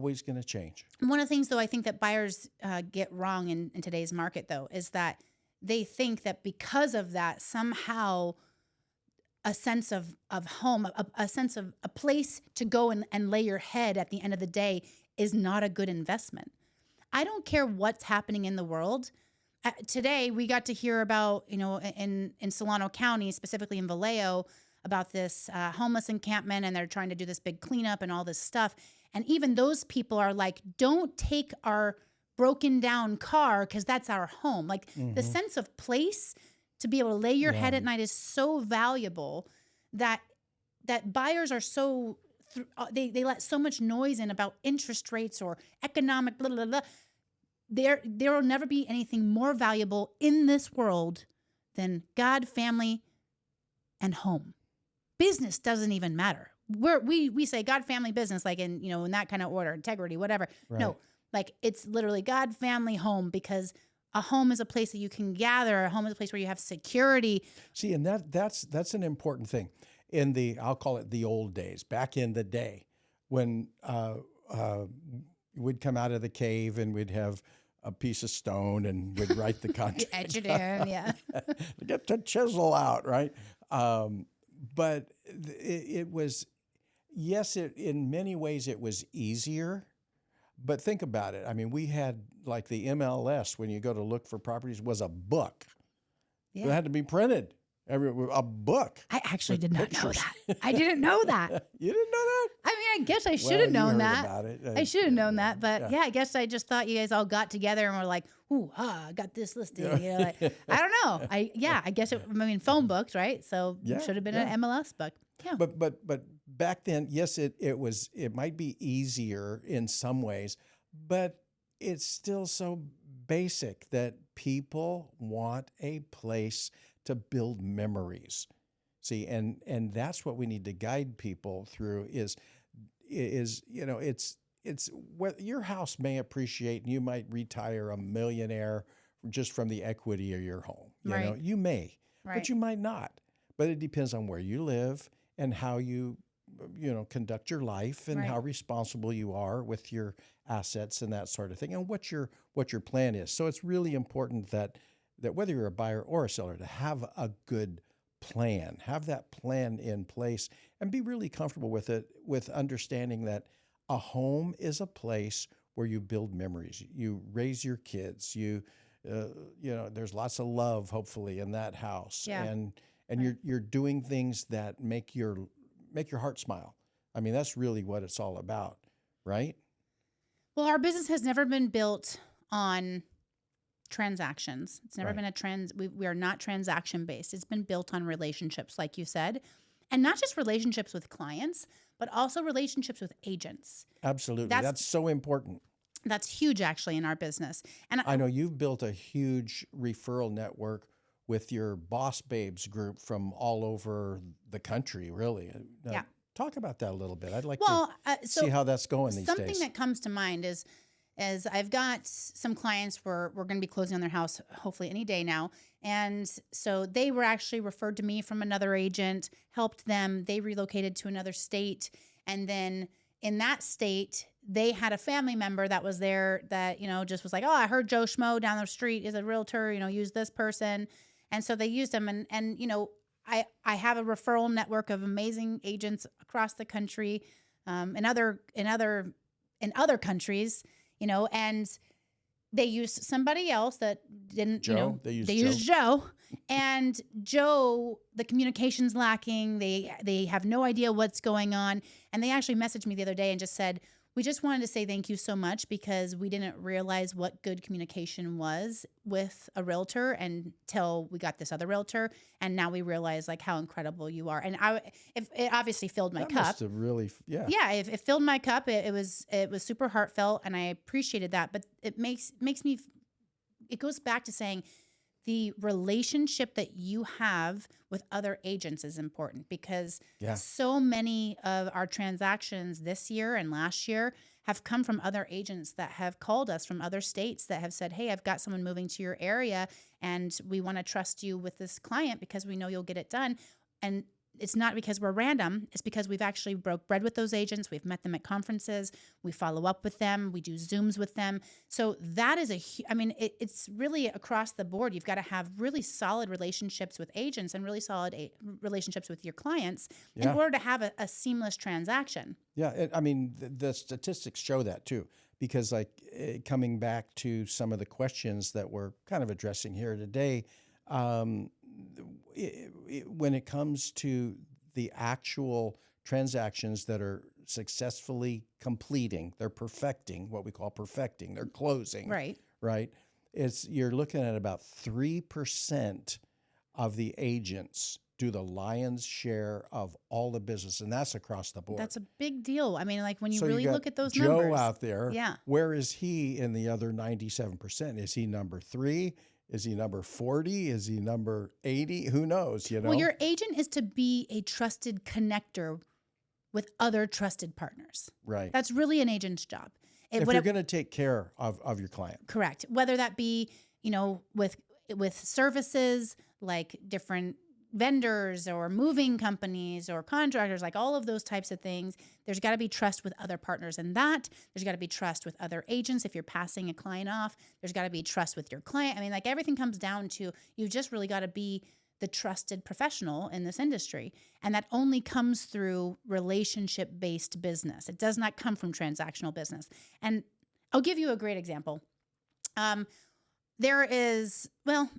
always going to change. One of the things, though, I think that buyers get wrong in today's market, though, is that they think that because of that, somehow a sense of home, a sense of a place to go and lay your head at the end of the day is not a good investment. I don't care what's happening in the world. Today, we got to hear about, in Solano County, specifically in Vallejo, about this homeless encampment, and they're trying to do this big cleanup and all this stuff. And even those people are like, don't take our broken down car because that's our home. Like the sense of place to be able to lay your head at night is so valuable that buyers are so, they let so much noise in about interest rates or economic blah, blah, blah. There will never be anything more valuable in this world than God, family, and home. Business doesn't even matter. We say God, family, business, like in that kind of order, integrity, whatever. Right. No, like it's literally God, family, home, because a home is a place that you can gather. A home is a place where you have security. See, and that's an important thing. I'll call it the old days, back in the day, when we'd come out of the cave and we'd have a piece of stone and we'd write the contract. Etch it in, yeah. Get the chisel out, right? But it was, yes, in many ways it was easier. But think about it. I mean, we had like the MLS, when you go to look for properties, was a book. Yeah. It had to be printed. A book. I actually did not know that. I didn't know that. You didn't know that? I mean, I guess I should have known that. About it. I should have known that. But yeah, I guess I just thought you guys all got together and were like, ooh, I got this listed. Like, I don't know. I guess phone books, right? So it should have been an MLS book. Yeah. But back then, yes, it might be easier in some ways, but it's still so basic that people want a place to build memories. See, and that's what we need to guide people through is it's what your house may appreciate, and you might retire a millionaire just from the equity of your home. You may, but you might not. But it depends on where you live and how you conduct your life and how responsible you are with your assets and that sort of thing, and what your plan is. So it's really important that whether you're a buyer or a seller, to have a good plan, have that plan in place, and be really comfortable with it, with understanding that a home is a place where you build memories, you raise your kids, there's lots of love, hopefully, in that house, and you're doing things that make your heart smile. I mean, that's really what it's all about, right? Well, our business has never been built on transactions. It's never been we are not transaction based. It's been built on relationships, like you said, and not just relationships with clients, but also relationships with agents. Absolutely. That's so important. That's huge, actually, in our business. And I know you've built a huge referral network with your Boss Babes group from all over the country, really. Now, talk about that a little bit. I'd like to see how that's going these days. Something that comes to mind is I've got some clients where we're going to be closing on their house hopefully any day now. And so they were actually referred to me from another agent, helped them. They relocated to another state. And then in that state, they had a family member that was there that, just was like, oh, I heard Joe Schmo down the street is a realtor, use this person. And so they used him. And I have a referral network of amazing agents across the country, in other countries. And they used somebody else that didn't, Joe. They used Joe. And Joe, the communication's lacking. They have no idea what's going on. And they actually messaged me the other day and just said, we just wanted to say thank you so much because we didn't realize what good communication was with a realtor until we got this other realtor. And now we realize like how incredible you are. And it obviously filled my cup. Must have really, Yeah, it filled my cup. It was super heartfelt, and I appreciated that. But it makes me, it goes back to saying the relationship that you have with other agents is important because so many of our transactions this year and last year have come from other agents that have called us from other states that have said, hey, I've got someone moving to your area and we want to trust you with this client because we know you'll get it done. And it's not because we're random. It's because we've actually broke bread with those agents. We've met them at conferences. We follow up with them. We do Zooms with them. So that is it's really across the board. You've got to have really solid relationships with agents and really solid relationships with your clients in Yeah. order to have a seamless transaction. Yeah. The statistics show that too, because coming back to some of the questions that we're kind of addressing here today, when it comes to the actual transactions that are successfully completing, they're perfecting, what we call perfecting, they're closing, Right. right? You're looking at about 3% of the agents do the lion's share of all the business, and that's across the board. That's a big deal. I mean, like when you So really got look at those Joe numbers. out there. Yeah. Where is he in the other 97%? Is he number 3? Is he number 40? Is he number 80? Who knows, Well, your agent is to be a trusted connector with other trusted partners. Right. That's really an agent's job. If you're going to take care of your client. Correct. Whether that be, with services like different vendors or moving companies or contractors, like all of those types of things, there's got to be trust with other partners in that. There's got to be trust with other agents. If you're passing a client off, there's got to be trust with your client. I mean, like everything comes down to you've just really got to be the trusted professional in this industry. And that only comes through relationship-based business. It does not come from transactional business. And I'll give you a great example. There is,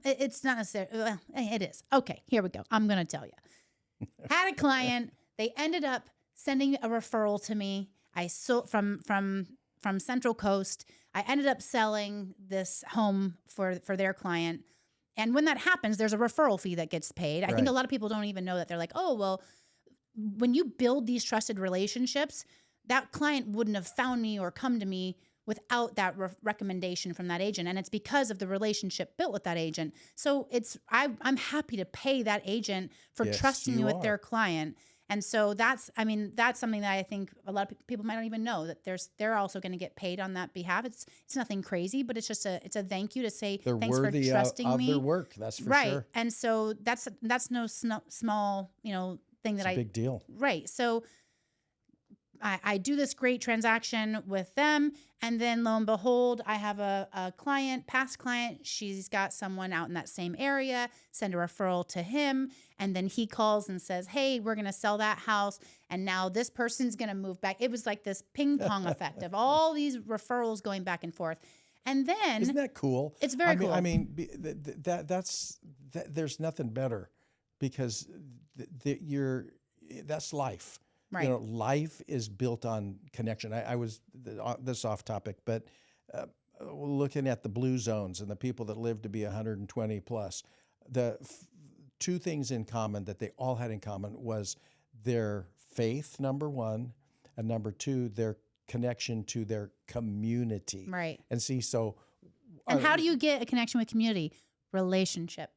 it's not necessarily, it is. Okay, here we go. I'm going to tell you. Had a client, they ended up sending a referral to me. I sold from Central Coast. I ended up selling this home for their client. And when that happens, there's a referral fee that gets paid. I think a lot of people don't even know that. They're like, oh, well, when you build these trusted relationships, that client wouldn't have found me or come to me without that recommendation from that agent. And it's because of the relationship built with that agent. So I'm happy to pay that agent for trusting me with their client. And so that's something that I think a lot of people might not even know, that they're also going to get paid on that behalf. It's nothing crazy, but it's just a thank you to say They're thanks for worthy trusting of me. their work. That's for right. sure. And so that's no small thing It's a big deal. Right. So I do this great transaction with them, and then lo and behold, I have a past client. She's got someone out in that same area, send a referral to him, and then he calls and says, hey, we're going to sell that house, and now this person's going to move back. It was like this ping pong effect of all these referrals going back and forth. And then... Isn't that cool? It's very cool. There's nothing better, because that's life. Right. Life is built on connection. I was this off topic, but looking at the blue zones and the people that lived to be 120 plus, the two things in common that they all had in common was their faith, number one, and number two, their connection to their community. Right. And see, so. And how do you get a connection with community? Relationship.